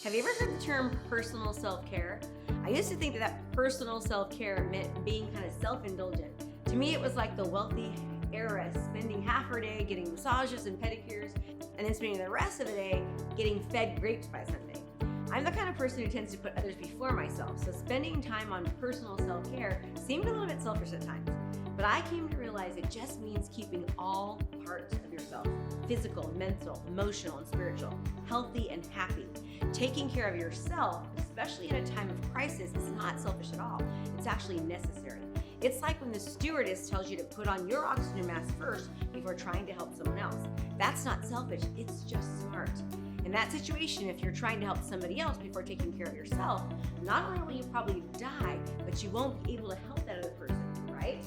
Have you ever heard the term personal self-care? I used to think that personal self-care meant being kind of self-indulgent. To me, it was like the wealthy heiress spending half her day getting massages and pedicures and then spending the rest of the day getting fed grapes by Sunday. I'm the kind of person who tends to put others before myself, so spending time on personal self-care seemed a little bit selfish at times. But I came to realize it just means keeping all parts of yourself, physical, mental, emotional, and spiritual, healthy and happy. Taking care of yourself, especially in a time of crisis, is not selfish at all. It's actually necessary. It's like when the stewardess tells you to put on your oxygen mask first before trying to help someone else. That's not selfish, it's just smart. In that situation, if you're trying to help somebody else before taking care of yourself, not only will you probably die, but you won't be able to help that other person, right?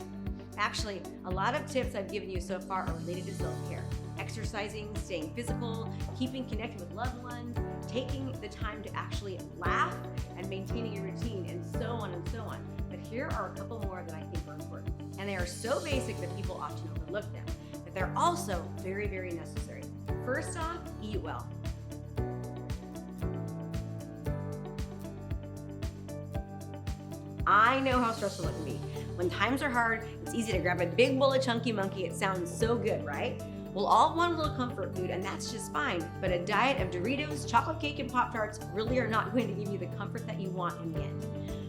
Actually, a lot of tips I've given you so far are related to self-care. Exercising, staying physical, keeping connected with loved ones, taking the time to actually laugh, and maintaining a routine, and so on and so on. But here are a couple more that I think are important. And they are so basic that people often overlook them, but they're also very, very necessary. First off, eat well. I know how stressful it can be. When times are hard, it's easy to grab a big bowl of chunky monkey. It sounds so good, right? We'll all want a little comfort food, and that's just fine. But a diet of Doritos, chocolate cake, and Pop-Tarts really are not going to give you the comfort that you want in the end.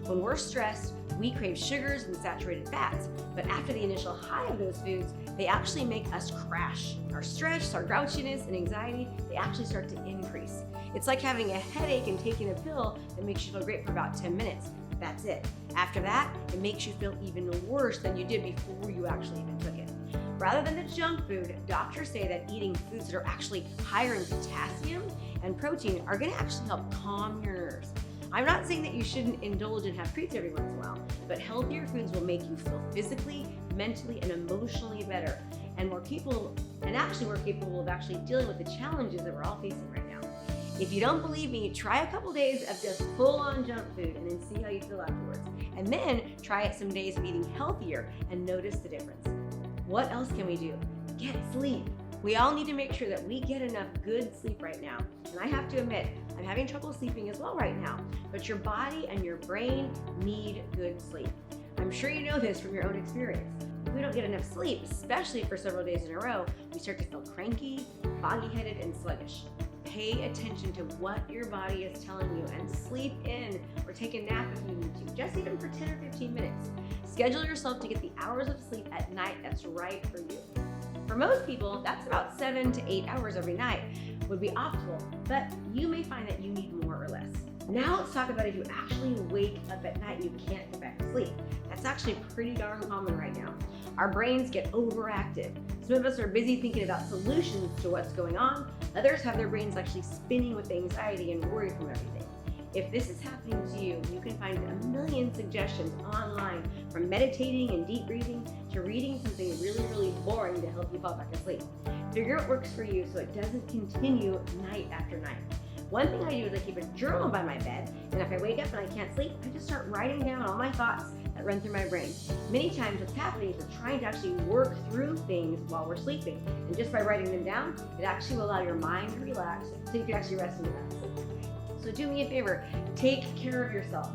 When we're stressed, we crave sugars and saturated fats. But after the initial high of those foods, they actually make us crash. Our stress, our grouchiness, and anxiety, they actually start to increase. It's like having a headache and taking a pill that makes you feel great for about 10 minutes. That's it. After that, it makes you feel even worse than you did before you actually even took it. Rather than the junk food, doctors say that eating foods that are actually higher in potassium and protein are going to actually help calm your nerves. I'm not saying that you shouldn't indulge and have treats every once in a while, but healthier foods will make you feel physically, mentally, and emotionally better, and more capable of actually dealing with the challenges that we're all facing right now. If you don't believe me, try a couple days of just full-on junk food and then see how you feel afterwards. And then try it some days of eating healthier and notice the difference. What else can we do? Get sleep. We all need to make sure that we get enough good sleep right now. And I have to admit, I'm having trouble sleeping as well right now. But your body and your brain need good sleep. I'm sure you know this from your own experience. If we don't get enough sleep, especially for several days in a row, we start to feel cranky, foggy-headed, and sluggish. Pay attention to what your body is telling you and sleep in or take a nap if you need to, just even for 10 or 15 minutes. Schedule yourself to get the hours of sleep at night that's right for you. For most people, that's about 7 to 8 hours every night would be optimal, but you may find that you need more or less. Now let's talk about if you actually wake up at night and you can't get back to sleep. That's actually pretty darn common right now. Our brains get overactive. Some of us are busy thinking about solutions to what's going on. Others have their brains actually spinning with anxiety and worry from everything. If this is happening to you, you can find a million suggestions online, from meditating and deep breathing to reading something really, really boring to help you fall back asleep. Figure what works for you so it doesn't continue night after night. One thing I do is I keep a journal by my bed, and if I wake up and I can't sleep, I just start writing down all my thoughts that run through my brain. Many times what's happening is we're trying to actually work through things while we're sleeping, and just by writing them down, it actually will allow your mind to relax so you can actually rest into that sleep. So do me a favor, take care of yourself,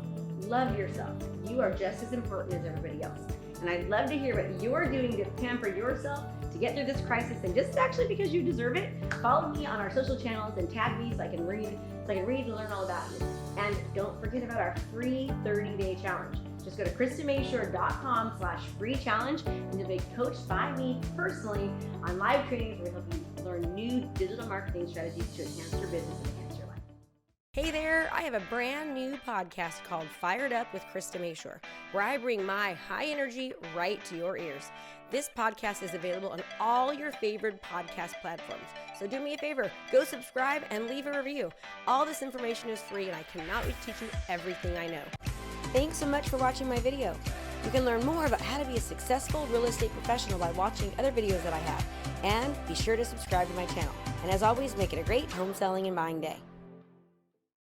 love yourself. You are just as important as everybody else. And I'd love to hear what you're doing to pamper yourself to get through this crisis, and just actually because you deserve it. Follow me on our social channels and tag me so I can read and learn all about you. And don't forget about our free 30-day challenge. Just go to KristaMashore.com/free challenge and you'll be coached by me personally on live trainings where we help you learn new digital marketing strategies to enhance your business and enhance your life. Hey there, I have a brand new podcast called Fired Up with Krista Mashore, where I bring my high energy right to your ears. This podcast is available on all your favorite podcast platforms. So do me a favor, go subscribe and leave a review. All this information is free and I cannot wait to teach you everything I know. Thanks so much for watching my video. You can learn more about how to be a successful real estate professional by watching other videos that I have. And be sure to subscribe to my channel. And as always, make it a great home selling and buying day.